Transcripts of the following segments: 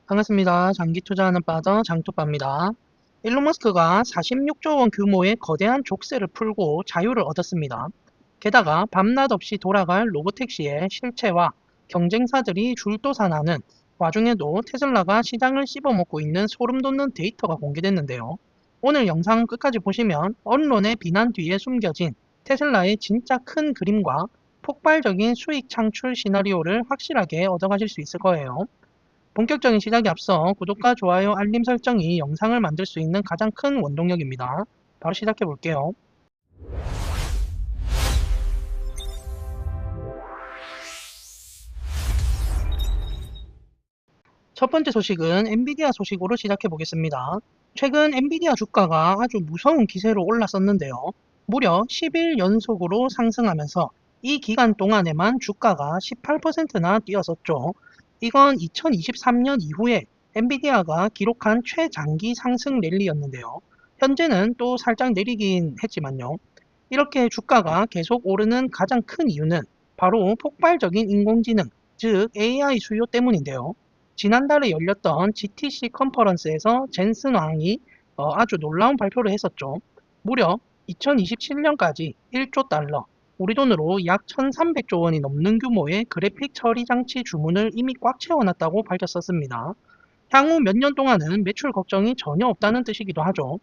반갑습니다. 장기 투자하는 빠더 장투빠입니다. 일론 머스크가 46조 원 규모의 거대한 족쇄를 풀고 자유를 얻었습니다. 게다가 밤낮 없이 돌아갈 로보택시의 실체와 경쟁사들이 줄도산하는 와중에도 테슬라가 시장을 씹어먹고 있는 소름 돋는 데이터가 공개됐는데요. 오늘 영상 끝까지 보시면 언론의 비난 뒤에 숨겨진 테슬라의 진짜 큰 그림과 폭발적인 수익 창출 시나리오를 확실하게 얻어가실 수 있을 거예요. 본격적인 시작에 앞서 구독과 좋아요, 알림 설정이 영상을 만들 수 있는 가장 큰 원동력입니다. 바로 시작해 볼게요. 첫 번째 소식은 엔비디아 소식으로 시작해 보겠습니다. 최근 엔비디아 주가가 아주 무서운 기세로 올랐었는데요. 무려 10일 연속으로 상승하면서 이 기간 동안에만 주가가 18%나 뛰었었죠. 이건 2023년 이후에 엔비디아가 기록한 최장기 상승 랠리였는데요. 현재는 또 살짝 내리긴 했지만요. 이렇게 주가가 계속 오르는 가장 큰 이유는 바로 폭발적인 인공지능, 즉 AI 수요 때문인데요. 지난달에 열렸던 GTC 컨퍼런스에서 젠슨 왕이 아주 놀라운 발표를 했었죠. 무려 2027년까지 1조 달러, 우리 돈으로 약 1300조 원이 넘는 규모의 그래픽 처리 장치 주문을 이미 꽉 채워놨다고 밝혔었습니다. 향후 몇 년 동안은 매출 걱정이 전혀 없다는 뜻이기도 하죠.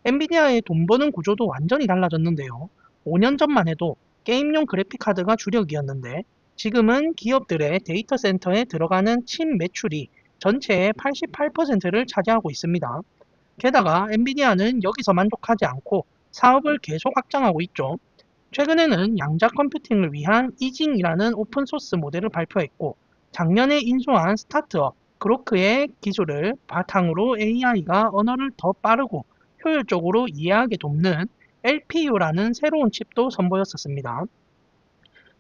엔비디아의 돈 버는 구조도 완전히 달라졌는데요. 5년 전만 해도 게임용 그래픽 카드가 주력이었는데 지금은 기업들의 데이터 센터에 들어가는 칩 매출이 전체의 88%를 차지하고 있습니다. 게다가 엔비디아는 여기서 만족하지 않고 사업을 계속 확장하고 있죠. 최근에는 양자 컴퓨팅을 위한 이징이라는 오픈소스 모델을 발표했고 작년에 인수한 스타트업 그로크의 기술을 바탕으로 AI가 언어를 더 빠르고 효율적으로 이해하게 돕는 LPU라는 새로운 칩도 선보였었습니다.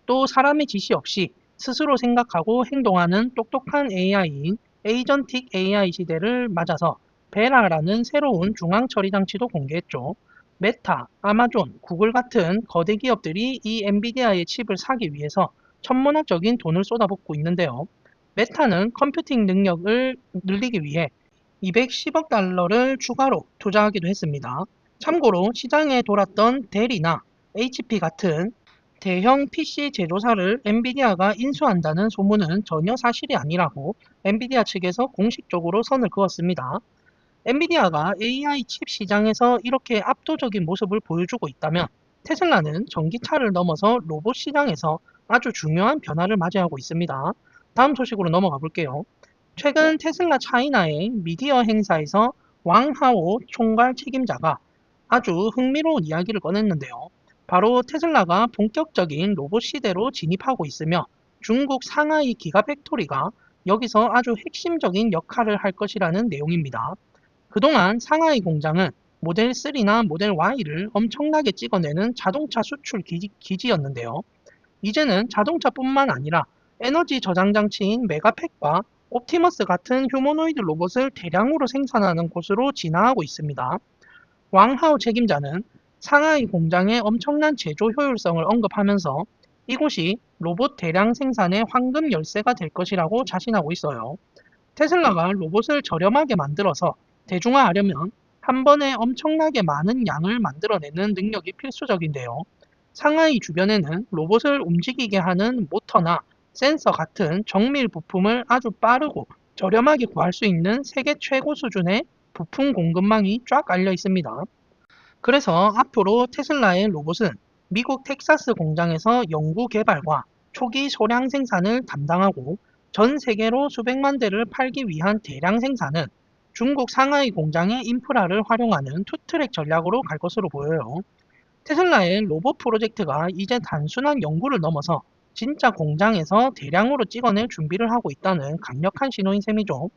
또 사람의 지시 없이 스스로 생각하고 행동하는 똑똑한 AI인 에이전틱 AI 시대를 맞아서 베라라는 새로운 중앙 처리 장치도 공개했죠. 메타, 아마존, 구글 같은 거대 기업들이 이 엔비디아의 칩을 사기 위해서 천문학적인 돈을 쏟아붓고 있는데요. 메타는 컴퓨팅 능력을 늘리기 위해 210억 달러를 추가로 투자하기도 했습니다. 참고로 시장에 돌았던 델이나 HP 같은 대형 PC 제조사를 엔비디아가 인수한다는 소문은 전혀 사실이 아니라고 엔비디아 측에서 공식적으로 선을 그었습니다. 엔비디아가 AI 칩 시장에서 이렇게 압도적인 모습을 보여주고 있다면 테슬라는 전기차를 넘어서 로봇 시장에서 아주 중요한 변화를 맞이하고 있습니다. 다음 소식으로 넘어가 볼게요. 최근 테슬라 차이나의 미디어 행사에서 왕하오 총괄 책임자가 아주 흥미로운 이야기를 꺼냈는데요. 바로 테슬라가 본격적인 로봇 시대로 진입하고 있으며 중국 상하이 기가팩토리가 여기서 아주 핵심적인 역할을 할 것이라는 내용입니다. 그동안 상하이 공장은 모델 3나 모델 Y를 엄청나게 찍어내는 자동차 수출 기지였는데요. 이제는 자동차뿐만 아니라 에너지 저장 장치인 메가팩과 옵티머스 같은 휴머노이드 로봇을 대량으로 생산하는 곳으로 진화하고 있습니다. 왕하오 책임자는 상하이 공장의 엄청난 제조 효율성을 언급하면서 이곳이 로봇 대량 생산의 황금 열쇠가 될 것이라고 자신하고 있어요. 테슬라가 로봇을 저렴하게 만들어서 대중화하려면 한 번에 엄청나게 많은 양을 만들어내는 능력이 필수적인데요. 상하이 주변에는 로봇을 움직이게 하는 모터나 센서 같은 정밀 부품을 아주 빠르고 저렴하게 구할 수 있는 세계 최고 수준의 부품 공급망이 쫙 깔려 있습니다. 그래서 앞으로 테슬라의 로봇은 미국 텍사스 공장에서 연구 개발과 초기 소량 생산을 담당하고 전 세계로 수백만 대를 팔기 위한 대량 생산은 중국 상하이 공장의 인프라를 활용하는 투트랙 전략으로 갈 것으로 보여요. 테슬라의 로봇 프로젝트가 이제 단순한 연구를 넘어서 진짜 공장에서 대량으로 찍어낼 준비를 하고 있다는 강력한 신호인 셈이죠.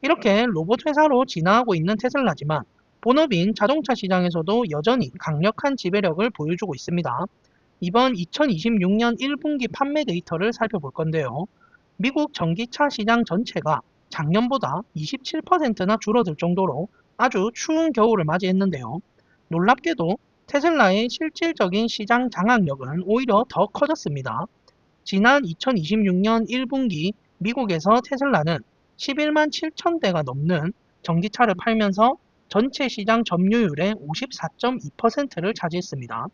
이렇게 로봇 회사로 진화하고 있는 테슬라지만 본업인 자동차 시장에서도 여전히 강력한 지배력을 보여주고 있습니다. 이번 2026년 1분기 판매 데이터를 살펴볼 건데요. 미국 전기차 시장 전체가 작년보다 27%나 줄어들 정도로 아주 추운 겨울을 맞이했는데요. 놀랍게도 테슬라의 실질적인 시장 장악력은 오히려 더 커졌습니다. 지난 2026년 1분기 미국에서 테슬라는 11만 7천 대가 넘는 전기차를 팔면서 전체 시장 점유율의 54.2%를 차지했습니다.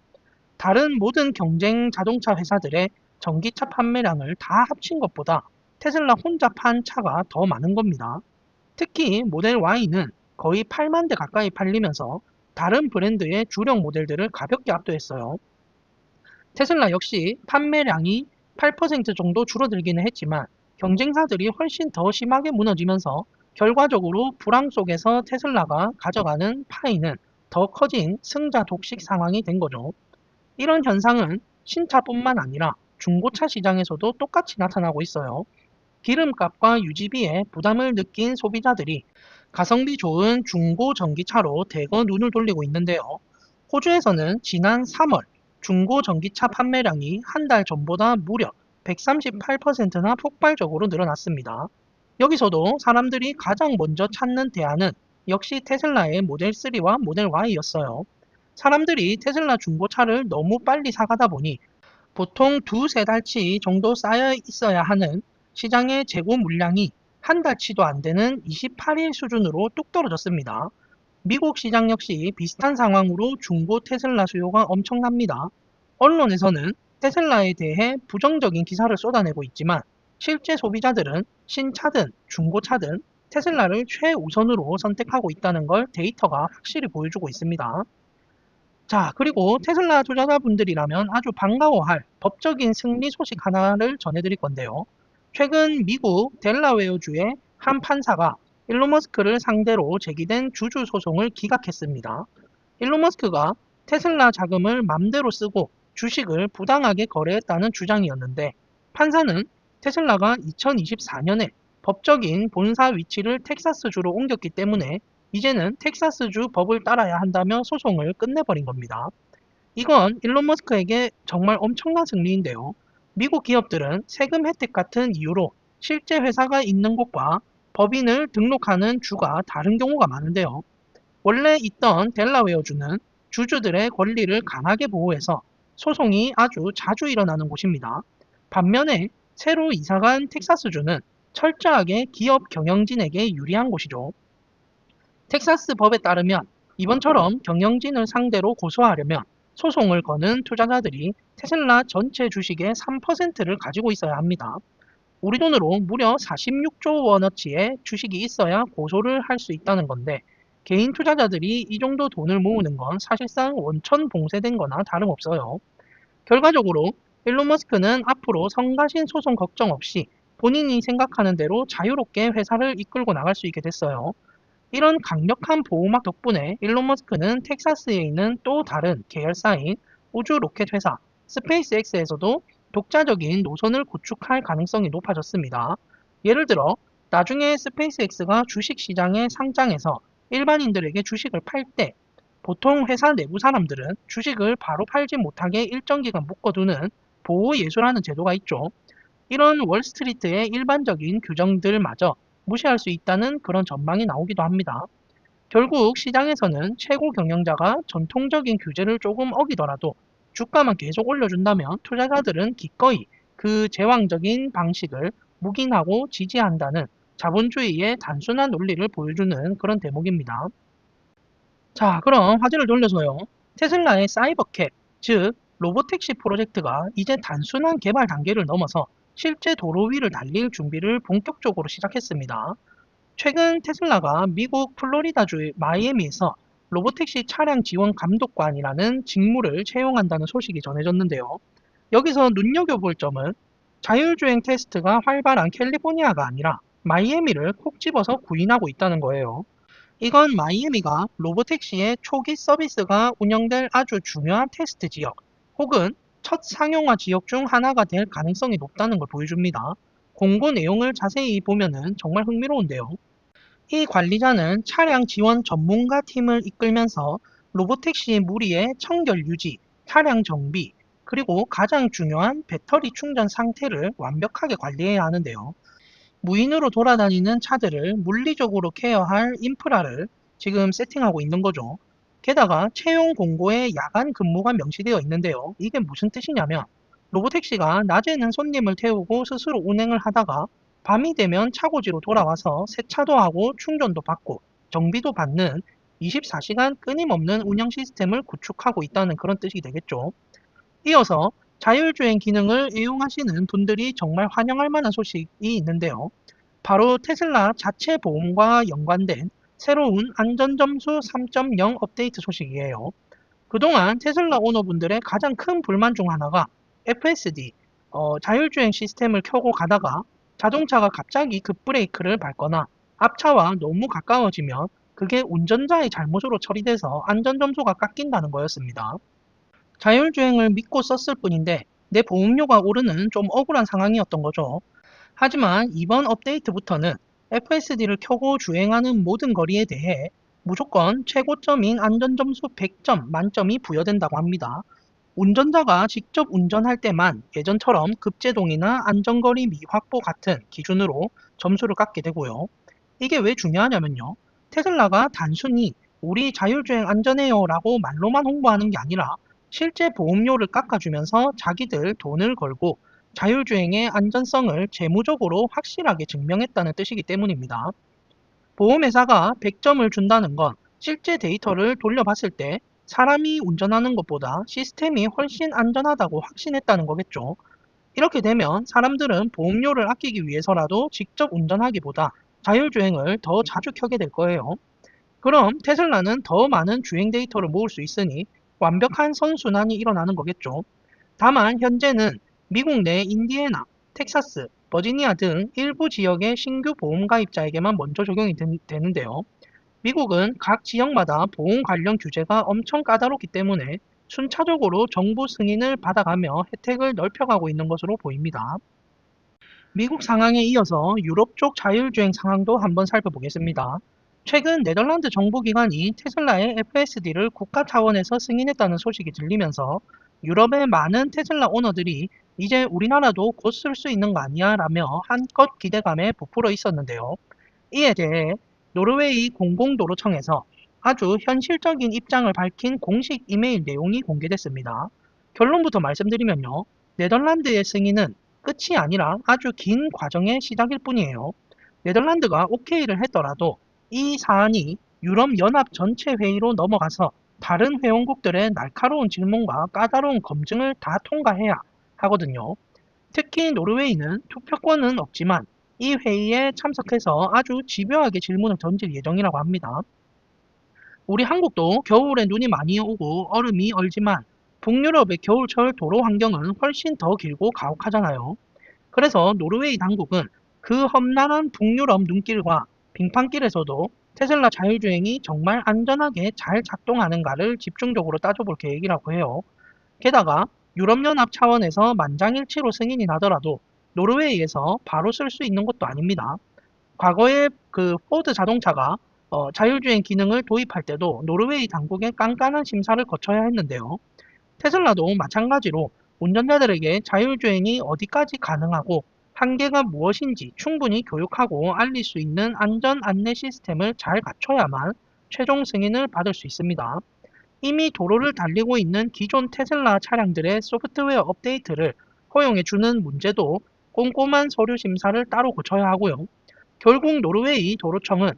다른 모든 경쟁 자동차 회사들의 전기차 판매량을 다 합친 것보다 테슬라 혼자 판 차가 더 많은 겁니다. 특히 모델 Y는 거의 8만 대 가까이 팔리면서 다른 브랜드의 주력 모델들을 가볍게 압도했어요. 테슬라 역시 판매량이 8% 정도 줄어들기는 했지만 경쟁사들이 훨씬 더 심하게 무너지면서 결과적으로 불황 속에서 테슬라가 가져가는 파이는 더 커진 승자 독식 상황이 된 거죠. 이런 현상은 신차뿐만 아니라 중고차 시장에서도 똑같이 나타나고 있어요. 기름값과 유지비에 부담을 느낀 소비자들이 가성비 좋은 중고 전기차로 대거 눈을 돌리고 있는데요. 호주에서는 지난 3월 중고 전기차 판매량이 한 달 전보다 무려 138%나 폭발적으로 늘어났습니다. 여기서도 사람들이 가장 먼저 찾는 대안은 역시 테슬라의 모델 3와 모델 Y였어요. 사람들이 테슬라 중고차를 너무 빨리 사가다 보니 보통 두세 달치 정도 쌓여 있어야 하는 시장의 재고 물량이 한 달치도 안 되는 28일 수준으로 뚝 떨어졌습니다. 미국 시장 역시 비슷한 상황으로 중고 테슬라 수요가 엄청납니다. 언론에서는 테슬라에 대해 부정적인 기사를 쏟아내고 있지만 실제 소비자들은 신차든 중고차든 테슬라를 최우선으로 선택하고 있다는 걸 데이터가 확실히 보여주고 있습니다. 자, 그리고 테슬라 투자자분들이라면 아주 반가워할 법적인 승리 소식 하나를 전해드릴 건데요. 최근 미국 델라웨어주의 한 판사가 일론 머스크를 상대로 제기된 주주 소송을 기각했습니다. 일론 머스크가 테슬라 자금을 맘대로 쓰고 주식을 부당하게 거래했다는 주장이었는데 판사는 테슬라가 2024년에 법적인 본사 위치를 텍사스주로 옮겼기 때문에 이제는 텍사스주 법을 따라야 한다며 소송을 끝내버린 겁니다. 이건 일론 머스크에게 정말 엄청난 승리인데요. 미국 기업들은 세금 혜택 같은 이유로 실제 회사가 있는 곳과 법인을 등록하는 주가 다른 경우가 많은데요. 원래 있던 델라웨어주는 주주들의 권리를 강하게 보호해서 소송이 아주 자주 일어나는 곳입니다. 반면에 새로 이사간 텍사스주는 철저하게 기업 경영진에게 유리한 곳이죠. 텍사스 법에 따르면 이번처럼 경영진을 상대로 고소하려면 소송을 거는 투자자들이 테슬라 전체 주식의 3%를 가지고 있어야 합니다. 우리 돈으로 무려 46조 원어치의 주식이 있어야 고소를 할 수 있다는 건데 개인 투자자들이 이 정도 돈을 모으는 건 사실상 원천 봉쇄된 거나 다름없어요. 결과적으로 일론 머스크는 앞으로 성가신 소송 걱정 없이 본인이 생각하는 대로 자유롭게 회사를 이끌고 나갈 수 있게 됐어요. 이런 강력한 보호막 덕분에 일론 머스크는 텍사스에 있는 또 다른 계열사인 우주 로켓 회사 스페이스X에서도 독자적인 노선을 구축할 가능성이 높아졌습니다. 예를 들어 나중에 스페이스X가 주식시장에 상장해서 일반인들에게 주식을 팔 때 보통 회사 내부 사람들은 주식을 바로 팔지 못하게 일정 기간 묶어두는 보호 예수라는 제도가 있죠. 이런 월스트리트의 일반적인 규정들마저 무시할 수 있다는 그런 전망이 나오기도 합니다. 결국 시장에서는 최고 경영자가 전통적인 규제를 조금 어기더라도 주가만 계속 올려준다면 투자자들은 기꺼이 그 제왕적인 방식을 묵인하고 지지한다는 자본주의의 단순한 논리를 보여주는 그런 대목입니다. 자, 그럼 화제를 돌려서요. 테슬라의 사이버캡, 즉 로보택시 프로젝트가 이제 단순한 개발 단계를 넘어서 실제 도로 위를 달릴 준비를 본격적으로 시작했습니다. 최근 테슬라가 미국 플로리다주 마이애미에서 로보택시 차량 지원 감독관이라는 직무를 채용한다는 소식이 전해졌는데요. 여기서 눈여겨볼 점은 자율주행 테스트가 활발한 캘리포니아가 아니라 마이애미를 콕 집어서 구인하고 있다는 거예요. 이건 마이애미가 로보택시의 초기 서비스가 운영될 아주 중요한 테스트 지역 혹은 첫 상용화 지역 중 하나가 될 가능성이 높다는 걸 보여줍니다. 공고 내용을 자세히 보면은 정말 흥미로운데요. 이 관리자는 차량 지원 전문가 팀을 이끌면서 로보택시의 무리의 청결 유지, 차량 정비, 그리고 가장 중요한 배터리 충전 상태를 완벽하게 관리해야 하는데요. 무인으로 돌아다니는 차들을 물리적으로 케어할 인프라를 지금 세팅하고 있는 거죠. 게다가 채용 공고에 야간 근무가 명시되어 있는데요. 이게 무슨 뜻이냐면 로보택시가 낮에는 손님을 태우고 스스로 운행을 하다가 밤이 되면 차고지로 돌아와서 세차도 하고 충전도 받고 정비도 받는 24시간 끊임없는 운영 시스템을 구축하고 있다는 그런 뜻이 되겠죠. 이어서 자율주행 기능을 이용하시는 분들이 정말 환영할 만한 소식이 있는데요. 바로 테슬라 자체 보험과 연관된 새로운 안전점수 3.0 업데이트 소식이에요. 그동안 테슬라 오너분들의 가장 큰 불만 중 하나가 FSD, 자율주행 시스템을 켜고 가다가 자동차가 갑자기 급브레이크를 밟거나 앞차와 너무 가까워지면 그게 운전자의 잘못으로 처리돼서 안전점수가 깎인다는 거였습니다. 자율주행을 믿고 썼을 뿐인데 내 보험료가 오르는 좀 억울한 상황이었던 거죠. 하지만 이번 업데이트부터는 FSD를 켜고 주행하는 모든 거리에 대해 무조건 최고점인 안전점수 100점 만점이 부여된다고 합니다. 운전자가 직접 운전할 때만 예전처럼 급제동이나 안전거리 미확보 같은 기준으로 점수를 깎게 되고요. 이게 왜 중요하냐면요. 테슬라가 단순히 우리 자율주행 안전해요 라고 말로만 홍보하는 게 아니라 실제 보험료를 깎아주면서 자기들 돈을 걸고 자율주행의 안전성을 재무적으로 확실하게 증명했다는 뜻이기 때문입니다. 보험회사가 100점을 준다는 건 실제 데이터를 돌려봤을 때 사람이 운전하는 것보다 시스템이 훨씬 안전하다고 확신했다는 거겠죠. 이렇게 되면 사람들은 보험료를 아끼기 위해서라도 직접 운전하기보다 자율주행을 더 자주 켜게 될 거예요. 그럼 테슬라는 더 많은 주행 데이터를 모을 수 있으니 완벽한 선순환이 일어나는 거겠죠. 다만 현재는 미국 내 인디애나, 텍사스, 버지니아 등 일부 지역의 신규 보험 가입자에게만 먼저 적용이 되는데요. 미국은 각 지역마다 보험 관련 규제가 엄청 까다롭기 때문에 순차적으로 정부 승인을 받아가며 혜택을 넓혀가고 있는 것으로 보입니다. 미국 상황에 이어서 유럽 쪽 자율주행 상황도 한번 살펴보겠습니다. 최근 네덜란드 정부기관이 테슬라의 FSD를 국가 차원에서 승인했다는 소식이 들리면서 유럽의 많은 테슬라 오너들이 이제 우리나라도 곧 쓸 수 있는 거 아니야 라며 한껏 기대감에 부풀어 있었는데요. 이에 대해 노르웨이 공공도로청에서 아주 현실적인 입장을 밝힌 공식 이메일 내용이 공개됐습니다. 결론부터 말씀드리면요. 네덜란드의 승인은 끝이 아니라 아주 긴 과정의 시작일 뿐이에요. 네덜란드가 OK를 했더라도 이 사안이 유럽연합 전체 회의로 넘어가서 다른 회원국들의 날카로운 질문과 까다로운 검증을 다 통과해야 하거든요. 특히 노르웨이는 투표권은 없지만 이 회의에 참석해서 아주 집요하게 질문을 던질 예정이라고 합니다. 우리 한국도 겨울에 눈이 많이 오고 얼음이 얼지만 북유럽의 겨울철 도로 환경은 훨씬 더 길고 가혹하잖아요. 그래서 노르웨이 당국은 그 험난한 북유럽 눈길과 빙판길에서도 테슬라 자율주행이 정말 안전하게 잘 작동하는가를 집중적으로 따져볼 계획이라고 해요. 게다가 유럽연합 차원에서 만장일치로 승인이 나더라도 노르웨이에서 바로 쓸 수 있는 것도 아닙니다. 과거에 그 포드 자동차가 자율주행 기능을 도입할 때도 노르웨이 당국의 깐깐한 심사를 거쳐야 했는데요. 테슬라도 마찬가지로 운전자들에게 자율주행이 어디까지 가능하고 한계가 무엇인지 충분히 교육하고 알릴 수 있는 안전 안내 시스템을 잘 갖춰야만 최종 승인을 받을 수 있습니다. 이미 도로를 달리고 있는 기존 테슬라 차량들의 소프트웨어 업데이트를 허용해 주는 문제도 꼼꼼한 서류 심사를 따로 거쳐야 하고요. 결국 노르웨이 도로청은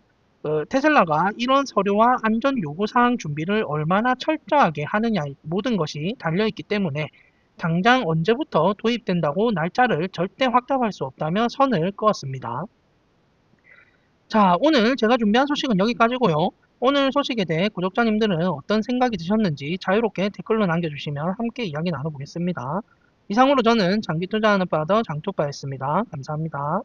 테슬라가 이런 서류와 안전 요구사항 준비를 얼마나 철저하게 하느냐의 모든 것이 달려있기 때문에 당장 언제부터 도입된다고 날짜를 절대 확답할 수 없다며 선을 그었습니다. 자, 오늘 제가 준비한 소식은 여기까지고요. 오늘 소식에 대해 구독자님들은 어떤 생각이 드셨는지 자유롭게 댓글로 남겨주시면 함께 이야기 나눠보겠습니다. 이상으로 저는 장기 투자하는 파더 장투빠였습니다. 감사합니다.